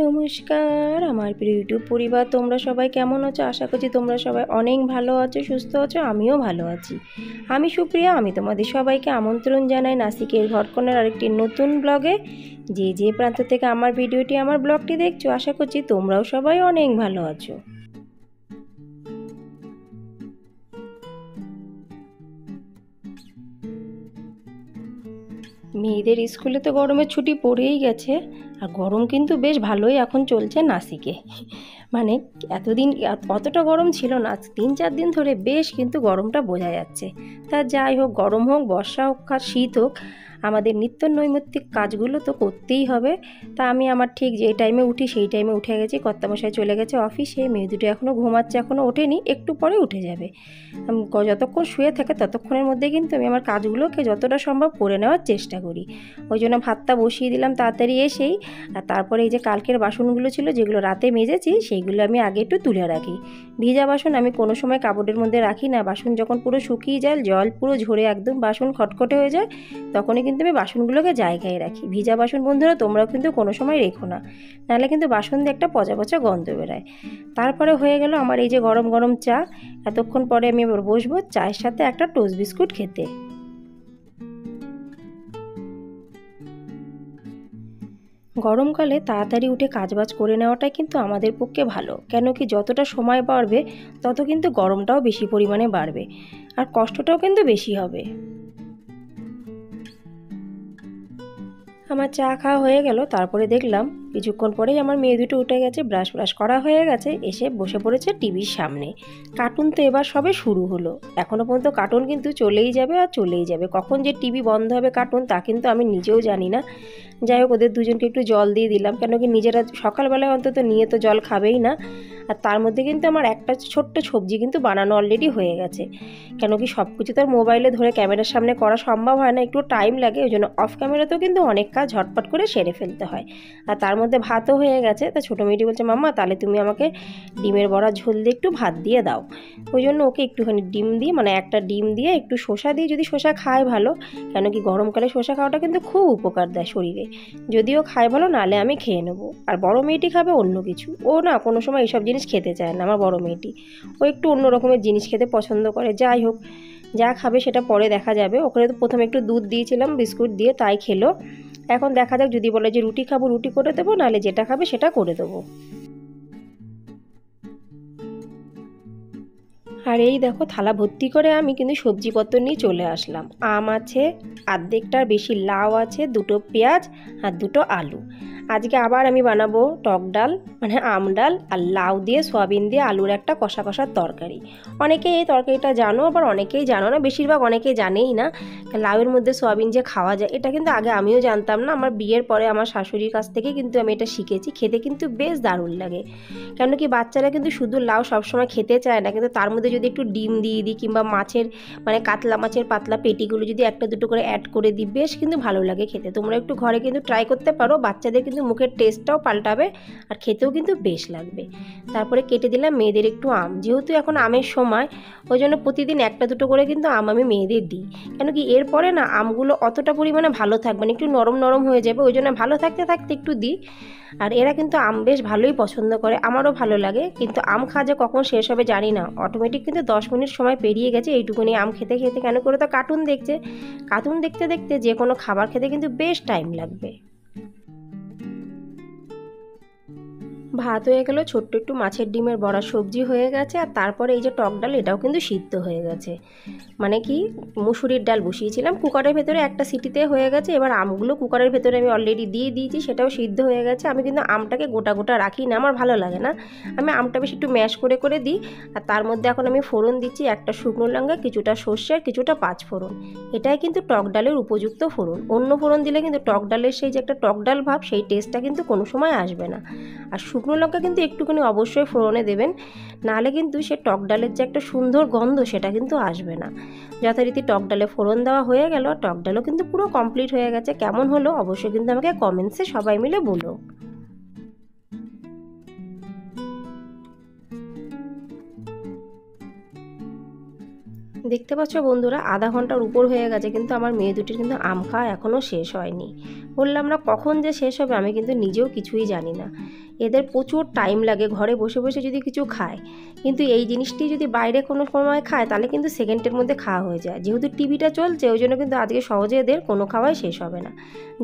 নমস্কার আমার প্রিয় ইউটিউব পরিবার, তোমরা সবাই কেমন আছো? আশা করছি তোমরা সবাই অনেক ভালো আছো, সুস্থ আছো। আমিও ভালো আছি। আমি সুপ্রিয়া, আমি তোমাদের সবাইকে আমন্ত্রণ জানাই নাসিকের ঘরকোণের আরেকটি নতুন ব্লগে। যে প্রান্ত থেকে আমার ভিডিওটি, আমার ব্লগটি দেখছো, আশা করছি তোমরাও সবাই অনেক ভালো আছো। মেয়েদের স্কুলে তো গরমের ছুটি পড়েই গেছে, আর গরম কিন্তু বেশ ভালোই এখন চলছে নাসিকে। মানে এতদিন অতটা গরম ছিল না, 3-4 দিন ধরে বেশ কিন্তু গরমটা বোঝা যাচ্ছে। তা যাই হোক, গরম হোক, বর্ষা হোক আর শীত হোক, আমাদের নিত্য নৈমিত্তিক কাজগুলো তো করতেই হবে। তা আমি আমার ঠিক যে টাইমে উঠি সেই টাইমে উঠে গেছি। কর্তামশাই চলে গেছে অফিসে, মেয়ে দুটো এখনও ঘুমাচ্ছে, এখনও ওঠেনি, একটু পরে উঠে যাবে। যতক্ষণ শুয়ে থাকে ততক্ষণের মধ্যে কিন্তু আমি আমার কাজগুলোকে যতটা সম্ভব করে নেওয়ার চেষ্টা করি। ওই জন্য ভাতটা বসিয়ে দিলাম তাড়াতাড়ি এসেই। আর তারপরে এই যে কালকের বাসনগুলো ছিল যেগুলো রাতে মেজেছি, সেইগুলো আমি আগে একটু তুলে রাখি। ভিজা বাসন আমি কোনো সময় কাপড়ের মধ্যে রাখি না। বাসন যখন পুরো শুকিয়ে যায়, জল পুরো ঝরে একদম বাসন খটখটে হয়ে যায়, তখনই কিন্তু আমি বাসনগুলোকে জায়গায় রাখি। ভিজা বাসন বন্ধুরা তোমরাও কিন্তু কোনো সময় রেখো না, নাহলে কিন্তু বাসন দিয়ে একটা পচা পচা গন্ধ বেরোয়। তারপরে হয়ে গেল আমার এই যে গরম গরম চা। এতক্ষণ পরে আমি এবার বসবো চায়ের সাথে একটা টোস্ট বিস্কুট খেতে। গরমকালে তাড়াতাড়ি উঠে কাজবাজ করে নেওয়াটাই কিন্তু আমাদের পক্ষে ভালো, কেন কি যতটা সময় বাড়বে তত কিন্তু গরমটাও বেশি পরিমাণে বাড়বে, আর কষ্টটাও কিন্তু বেশি হবে। আমার চা খাওয়া হয়ে গেল। তারপরে দেখলাম কিছুক্ষণ পরেই আমার মেয়ে দুটো উঠে গেছে, ব্রাশ করা হয়ে গেছে, এসে বসে পড়েছে টিভির সামনে। কার্টুন তো এবার সবে শুরু হলো, এখনও পর্যন্ত কার্টুন কিন্তু চলেই যাবে আর চলেই যাবে। কখন যে টিভি বন্ধ হবে কার্টুন তা কিন্তু আমি নিজেও জানি না। যাই হোক, ওদের দুজনকে একটু জল দিয়ে দিলাম, কেন কি নিজেরা সকালবেলায় অন্তত নিয়ে তো জল খাবেই না। আর তার মধ্যে কিন্তু আমার একটা ছোট্ট সবজি কিন্তু বানানো অলরেডি হয়ে গেছে, কেন কি সব কিছু তো আর মোবাইলে ধরে ক্যামেরার সামনে করা সম্ভব হয় না, একটু টাইম লাগে। ওই জন্য অফ ক্যামেরাতেও কিন্তু অনেক কাজ ঝটপট করে সেরে ফেলতে হয়। আর তার মধ্যে ভাতও হয়ে গেছে। তা ছোটো মেয়েটি বলছে, মাম্মা তাহলে তুমি আমাকে ডিমের বড়া ঝোল দিয়ে একটু ভাত দিয়ে দাও। ওই জন্য ওকে একটুখানি ডিম দিয়ে, মানে একটা ডিম দিয়ে একটু শসা দিয়ে, যদি শসা খায় ভালো, কেন কি গরমকালে শসা খাওয়াটা কিন্তু খুব উপকার দেয় শরীরে। যদিও খায় ভালো, নাহলে আমি খেয়ে নেবো। আর বড় মেয়েটি খাবে অন্য কিছু, ও না কোনো সময় এইসব জিনিস খেতে চায় না। আমার বড় মেয়েটি ও একটু অন্য রকমের জিনিস খেতে পছন্দ করে। যাই হোক, যা খাবে সেটা পরে দেখা যাবে। ওখানে তো প্রথমে একটু দুধ দিয়েছিলাম বিস্কুট দিয়ে, তাই খেলো। এখন দেখা যাক, যদি বলে যে রুটি খাবো রুটি করে দেবো, নাহলে যেটা খাবে সেটা করে দেবো। আর এই দেখো, থালা ভর্তি করে আমি কিন্তু সবজিপত্র নিয়ে চলে আসলাম। আম আছে অর্ধেকটার বেশি, লাউ আছে, দুটো পেঁয়াজ আর দুটো আলু। আজকে আবার আমি বানাবো টক ডাল, মানে আম ডাল আর লাউ দিয়ে সয়াবিন দিয়ে আলুর একটা কষা কষার তরকারি। অনেকেই এই তরকারিটা জানো, আবার অনেকেই জানো না, বেশিরভাগ অনেকেই জানেই না। লাউয়ের মধ্যে সয়াবিন যে খাওয়া যায়, এটা কিন্তু আগে আমিও জানতাম না। আমার বিয়ের পরে আমার শাশুড়ির কাছ থেকে কিন্তু আমি এটা শিখেছি। খেতে কিন্তু বেশ দারুণ লাগে, কেন কি বাচ্চারা কিন্তু শুধু লাউ সবসময় খেতে চায় না, কিন্তু তার মধ্যে যদি একটু ডিম দিয়ে দিই, কিংবা মাছের, মানে কাতলা মাছের পাতলা পেটিগুলো যদি একটা দুটো করে অ্যাড করে দিই, বেশ কিন্তু ভালো লাগে খেতে। তোমরা একটু ঘরে কিন্তু ট্রাই করতে পারো, বাচ্চাদের কিন্তু মুখের টেস্টটাও পাল্টাবে আর খেতেও কিন্তু বেশ লাগবে। তারপরে কেটে দিলাম মেয়েদের একটু আম, যেহেতু এখন আমের সময়, ওই জন্য প্রতিদিন একটা দুটো করে কিন্তু আম আমি মেয়েদের দিই। কেন কি এরপরে না আমগুলো অতটা পরিমাণে ভালো থাকবে না, একটু নরম নরম হয়ে যাবে, ওই জন্য ভালো থাকতে থাকতে একটু দিই। আর এরা কিন্তু আম বেশ ভালোই পছন্দ করে, আমারও ভালো লাগে। কিন্তু আম খাওয়া যে কখন শেষ হবে জানি না, অটোমেটিক কিন্তু 10 মিনিট সময় পেরিয়ে গেছে এইটুকুনি আম খেতে খেতে। কেন করে তো কার্টুন দেখছে, কার্টুন দেখতে দেখতে যে কোনো খাবার খেতে কিন্তু বেশ টাইম লাগবে। ভাত হয়ে গেল, ছোট্ট একটু মাছের ডিমের বড়া সবজি হয়ে গেছে, আর তারপরে এই যে টক ডাল, এটাও কিন্তু সিদ্ধ হয়ে গেছে। মানে কি, মুসুরির ডাল বসিয়েছিলাম কুকারের ভেতরে, একটা সিটিতে হয়ে গেছে। এবার আমগুলো কুকারের ভেতরে আমি অলরেডি দিয়ে দিয়েছি, সেটাও সিদ্ধ হয়ে গেছে। আমি কিন্তু আমটাকে গোটা গোটা রাখি না, আমার ভালো লাগে না। আমি আমটা বেশ একটু ম্যাশ করে করে দিই। আর তার মধ্যে এখন আমি ফোড়ন দিচ্ছি, একটা শুকনো লঙ্কা, কিছুটা সর্ষে আর কিছুটা পাঁচফোড়ন। এটাই কিন্তু টক ডালের উপযুক্ত ফোড়ন। অন্য ফোড়ন দিলে কিন্তু টক ডালের সেই যে একটা টক ডাল ভাব, সেই টেস্টটা কিন্তু কোনো সময় আসবে না। আর শুকনো লঙ্কা কিন্তু একটুখানি অবশ্যই ফোড়নে দেবেন, নাহলে কিন্তু সে টক ডালের যে একটা সুন্দর গন্ধ, সেটা কিন্তু আসবে না। যথারীতি টক ডালে ফোড়ন দেওয়া হয়ে গেল, টক ডালও কিন্তু পুরো কমপ্লিট হয়ে গেছে। কেমন হলো অবশ্যই কিন্তু আমাকে কমেন্টসে সবাই মিলে বলো। দেখতে পাচ্ছ বন্ধুরা, আধা ঘন্টার উপর হয়ে গেছে, কিন্তু আমার মেয়ে দুটির কিন্তু আম খাওয়া এখনও শেষ হয়নি। বললাম না কখন যে শেষ হবে আমি কিন্তু নিজেও কিছুই জানি না। এদের প্রচুর টাইম লাগে ঘরে বসে বসে যদি কিছু খায়, কিন্তু এই জিনিসটি যদি বাইরে কোনো সময় খায় তাহলে কিন্তু সেকেন্ডের মধ্যে খাওয়া হয়ে যায়। যেহেতু টিভিটা চলছে ওই জন্য কিন্তু আজকে সহজে এদের কোনো খাওয়াই শেষ হবে না।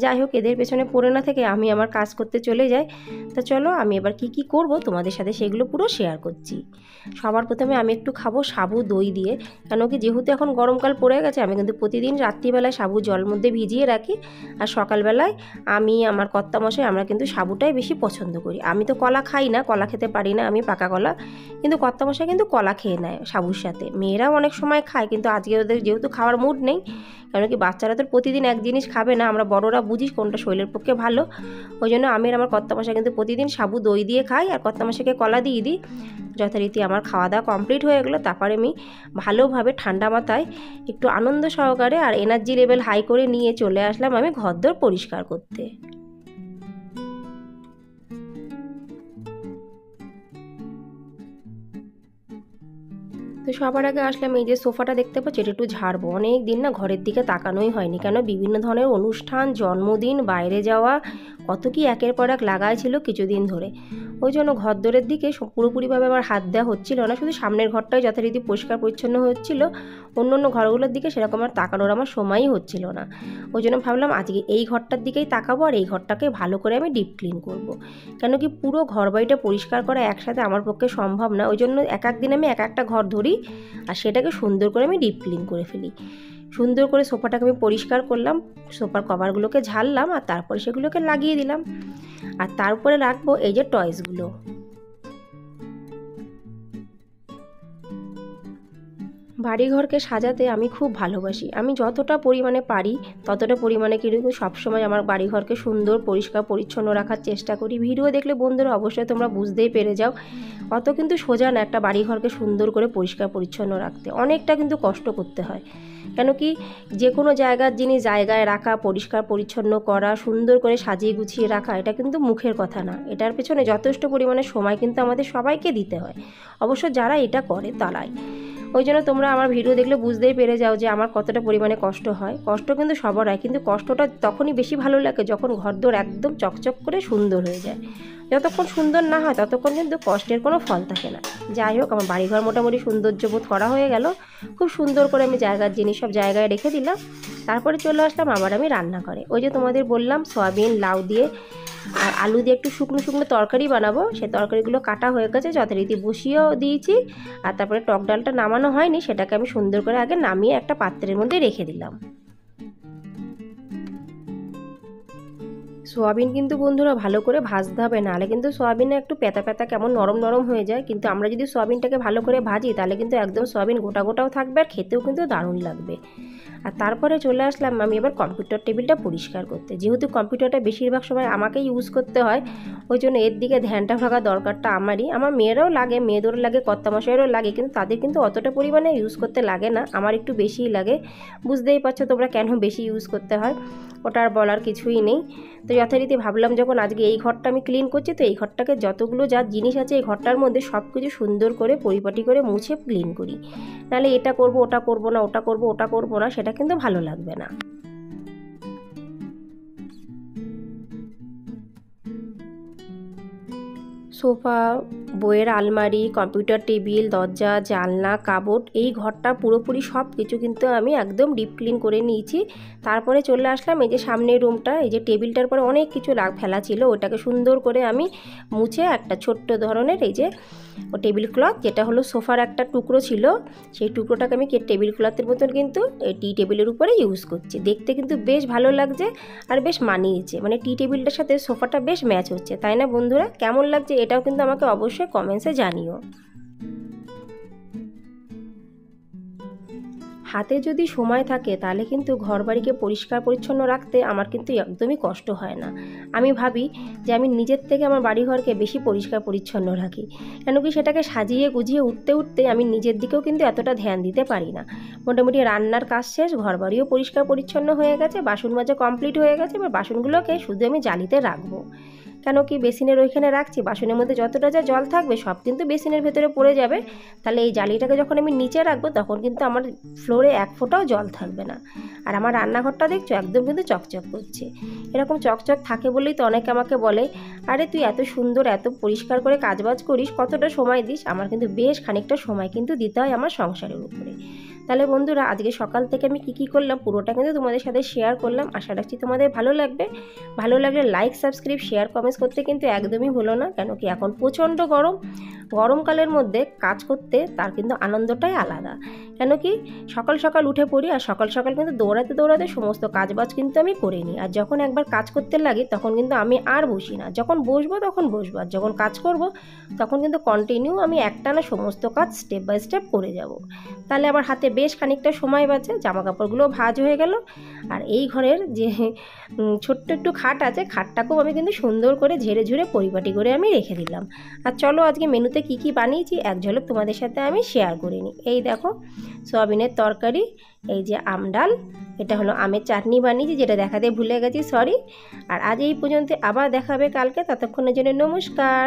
যাই হোক, এদের পেছনে পড়ে না থেকে আমি আমার কাজ করতে চলে যাই। তা চলো আমি এবার কি করব তোমাদের সাথে সেগুলো পুরো শেয়ার করছি। সবার প্রথমে আমি একটু খাবো সাবু দই দিয়ে, কেন কি যেহেতু এখন গরমকাল পড়ে গেছে আমি কিন্তু প্রতিদিন রাত্রিবেলায় সাবু জল মধ্যে ভিজিয়ে রাখি, আর সকালবেলায় আমি আমার কর্তামশাই আমরা কিন্তু সাবুটাই বেশি পছন্দ করি। আমি তো কলা খাই না, কলা খেতে পারি না আমি, পাকা কলা, কিন্তু কর্তামশাই কিন্তু কলা খেয়ে নেয় সাবুর সাথে। মেয়েরাও অনেক সময় খায়, কিন্তু আজকে ওদের যেহেতু খাওয়ার মুড নেই, কারণ কি বাচ্চারা তো প্রতিদিন এক জিনিস খাবে না, আমরা বড়রা বুঝি কোনটা শরীরের পক্ষে ভালো। ওই জন্য আমি আর আমার কর্তামশাই কিন্তু প্রতিদিন সাবু দই দিয়ে খাই, আর কর্তামশাইকে কলা দিয়ে দিই। যথারীতি আমার খাওয়া দাওয়া কমপ্লিট হয়ে গেলো। তারপরে আমি ভালোভাবে ঠান্ডা মাথায় একটু আনন্দ সহকারে আর এনার্জি লেভেল হাই করে নিয়ে চলে আসলাম আমি ঘরদোর পরিষ্কার করতে। তো সবার আগে আসলাম এই যে সোফাটা দেখতে পাচ্ছি, এটা একটু ঝাড়বো। অনেক দিন না ঘরের দিকে তাকানোই হয়নি, কেন বিভিন্ন ধরনের অনুষ্ঠান, জন্মদিন, বাইরে যাওয়া, কত কি একের পর এক লাগাই ছিল কিছুদিন ধরে। ওই জন্য ঘরদোরের দিকে পুরোপুরিভাবে আমার হাত দেওয়া হচ্ছিল না, শুধু সামনের ঘরটাই যথারীতি পরিষ্কার পরিচ্ছন্ন হচ্ছিল, অন্য অন্য ঘরগুলোর দিকে সেরকম আর তাকানোর আমার সময়ই হচ্ছিল না। ওই জন্য ভাবলাম আজকে এই ঘরটার দিকেই তাকাবো, আর এই ঘরটাকে ভালো করে আমি ডিপ ক্লিন করব। কেন কি পুরো ঘর বাড়িটা পরিষ্কার করা একসাথে আমার পক্ষে সম্ভব না, ওই জন্য এক এক দিন আমি এক একটা ঘর ধরি আর সেটাকে সুন্দর করে আমি ডিপ ক্লিন করে ফেলি। সুন্দর করে সোফাটাকে আমি পরিষ্কার করলাম, সোফার কভারগুলোকে ঝাড়লাম, আর তারপরে সেগুলোকে লাগিয়ে দিলাম। আর তারপরে রাখবো এই যে টয়েসগুলো। বাড়িঘরকে সাজাতে আমি খুব ভালোবাসি। আমি যতটা পরিমাণে পারি ততটা পরিমাণে কিন্তু সবসময় আমার বাড়িঘরকে সুন্দর পরিষ্কার পরিচ্ছন্ন রাখার চেষ্টা করি। ভিডিও দেখলে বন্ধুরা অবশ্যই তোমরা বুঝতেই পেরে যাও, অত কিন্তু সোজা না একটা বাড়িঘরকে সুন্দর করে পরিষ্কার পরিচ্ছন্ন রাখতে, অনেকটা কিন্তু কষ্ট করতে হয়। কেন কি যে কোনো জায়গার জিনিস জায়গায় রাখা, পরিষ্কার পরিচ্ছন্ন করা, সুন্দর করে সাজিয়ে গুছিয়ে রাখা, এটা কিন্তু মুখের কথা না, এটার পেছনে যথেষ্ট পরিমাণে সময় কিন্তু আমাদের সবাইকে দিতে হয়, অবশ্য যারা এটা করে তারাই। ওই জন্য তোমরা আমার ভিডিও দেখলে বুঝতেই পেরে যাও যে আমার কতটা পরিমাণে কষ্ট হয়। কষ্ট কিন্তু সবার হয়, কিন্তু কষ্টটা তখনই বেশি ভালো লাগে যখন ঘরদোর একদম চকচক করে সুন্দর হয়ে যায়। যতক্ষণ সুন্দর না হয় ততক্ষণ কিন্তু কষ্টের কোনো ফল থাকে না। যাই হোক, আমার বাড়িঘর মোটামুটি সৌন্দর্যবোধ করা হয়ে গেল, খুব সুন্দর করে আমি জায়গার জিনিস সব জায়গায় রেখে দিলাম। তারপরে চলে আসলাম আবার আমি রান্না করে। ওই যে তোমাদের বললাম সয়াবিন লাউ দিয়ে আর আলু দিয়ে একটু শুকনো শুকনো তরকারি বানাবো, সেই তরকারিগুলো কাটা হয়ে গেছে, যথারীতি বসিয়েও দিয়েছি। আর তারপরে টক ডালটা নামানো হয়নি, সেটাকে আমি সুন্দর করে আগে নামিয়ে একটা পাত্রের মধ্যে রেখে দিলাম। সোয়াবিন কিন্তু বন্ধুরা ভালো করে ভাজতে হবে, নাহলে কিন্তু সোয়াবিনে একটু প্যাতা প্যাতা কেমন নরম নরম হয়ে যায়। কিন্তু আমরা যদি সোয়াবিনটাকে ভালো করে ভাজি তাহলে কিন্তু একদম সোয়াবিন গোটা গোটাও থাকবে আর খেতেও কিন্তু দারুণ লাগবে। আর তারপরে চলে আসলাম আমি এবার কম্পিউটার টেবিলটা পরিষ্কার করতে। যেহেতু কম্পিউটারটা বেশিরভাগ সময় আমাকেই ইউজ করতে হয়, ওই জন্য এর দিকে ধ্যানটা থাকা দরকারটা আমারই। আমার মেয়েরাও লাগে, মেয়েদেরও লাগে, কর্তামশাইয়েরও লাগে, কিন্তু তাদের কিন্তু অতটা পরিমাণে ইউজ করতে লাগে না, আমার একটু বেশিই লাগে। বুঝতেই পারছো তোমরা কেন বেশি ইউজ করতে হয়, ওটা আর বলার কিছুই নেই। তো যথারীতি ভাবলাম যখন আজকে এই ঘরটা আমি ক্লিন করছি, তো এই ঘরটাকে যতগুলো যা জিনিস আছে এই ঘরটার মধ্যে সব কিছু সুন্দর করে পরিপাটি করে মুছে ক্লিন করি, নাহলে এটা করব ওটা করব না, ওটা করব ওটা করব না, সেটা কিন্তু ভালো লাগবে না। সোফা, বইয়ের আলমারি, কম্পিউটার টেবিল, দরজা, জানলা, কাপড়, এই ঘরটা পুরোপুরি সব কিছু কিন্তু আমি একদম ডিপ ক্লিন করে নিয়েছি। তারপরে চলে আসলাম এই যে সামনের রুমটা, এই যে টেবিলটার পরে অনেক কিছু ফেলা ছিল, ওটাকে সুন্দর করে আমি মুছে একটা ছোট্ট ধরনের এই যে টেবিল ক্লথ, যেটা হলো সোফার একটা টুকরো ছিল, সেই টুকরোটাকে আমি টেবিল ক্লথের মতন কিন্তু এই টি টেবিলের উপরে ইউজ করছি। দেখতে কিন্তু বেশ ভালো লাগছে আর বেশ মানিয়েছে, মানে টি টেবিলটার সাথে সোফাটা বেশ ম্যাচ হচ্ছে, তাই না বন্ধুরা? কেমন লাগছে এটাও কিন্তু আমাকে অবশ্যই কমেন্টসে জানিও। হাতে যদি সময় থাকে তাহলে কিন্তু ঘরবাড়িকে পরিষ্কার পরিচ্ছন্ন রাখতে আমার কিন্তু একদমই কষ্ট হয় না। আমি ভাবি যে আমি নিজের থেকে আমার বাড়িঘরকে বেশি পরিষ্কার পরিচ্ছন্ন রাখি, কেন কি সেটাকে সাজিয়ে গুছিয়ে উঠতে উঠতে আমি নিজের দিকেও কিন্তু এতটা ধ্যান দিতে পারি না। মোটামুটি রান্নার কাজ শেষ, ঘরবাড়িও পরিষ্কার পরিচ্ছন্ন হয়ে গেছে, বাসন মাজা কমপ্লিট হয়ে গেছে, এবার বাসনগুলোকে শুধু আমি জালিতে রাখবো। কেন কি বেসিনের ওইখানে রাখছি, বাসনের মধ্যে যতটা যা জল থাকবে সব কিন্তু বেসিনের ভেতরে পড়ে যাবে। তাহলে এই জালিটাকে যখন আমি নিচে রাখবো তখন কিন্তু আমার ফ্লোরে এক ফোঁটাও জল থাকবে না। আর আমার রান্নাঘরটা দেখছো একদম কিন্তু চকচক করছে। এরকম চকচক থাকে বলেই তো অনেকে আমাকে বলে, আরে তুই এত সুন্দর এত পরিষ্কার করে কাজবাজ করিস, কতটা সময় দিস? আমার কিন্তু বেশ খানিকটা সময় কিন্তু দিতে হয় আমার সংসারের উপরে। তাহলে বন্ধুরা, আজকে সকাল থেকে আমি কী করলাম পুরোটা কিন্তু তোমাদের সাথে শেয়ার করলাম। আশা রাখছি তোমাদের ভালো লাগবে। ভালো লাগলে লাইক, সাবস্ক্রাইব, শেয়ার, কমেন্টস করতে কিন্তু একদমই ভুলো না। কেন কি এখন প্রচণ্ড গরমকালের মধ্যে কাজ করতে তার কিন্তু আনন্দটাই আলাদা। কেন কি সকাল সকাল উঠে পড়ি, আর সকাল সকাল কিন্তু দৌড়াতে দৌড়াতে সমস্ত কাজবাজ কিন্তু আমি করে নিই। আর যখন একবার কাজ করতে লাগি তখন কিন্তু আমি আর বসি না, যখন বসবো তখন বসবো, আর যখন কাজ করব তখন কিন্তু কন্টিনিউ আমি একটানা সমস্ত কাজ স্টেপ বাই স্টেপ করে যাব। তাহলে আবার হাতে বেশ খানিকটা সময় বাঁচে, জামা কাপড়গুলো ভাঁজ হয়ে গেল। আর এই ঘরের যে ছোট্ট একটু খাট আছে, খাটটাকেও আমি কিন্তু সুন্দর করে ঝেড়ে ঝুড়ে পরিপাটি করে আমি রেখে দিলাম। আর চলো আজকে মেনুতে কি কি বানিয়েছি এক ঝলক তোমাদের সাথে আমি শেয়ার করে নিই। এই দেখো সয়াবিনের তরকারি, এই যে আম ডাল, এটা হলো আমের চাটনি বানিয়েছি যেটা দেখাতে ভুলে গেছি, সরি। আর আজ এই পর্যন্ত, আবার দেখাবে কালকে, ততক্ষণের জন্য নমস্কার।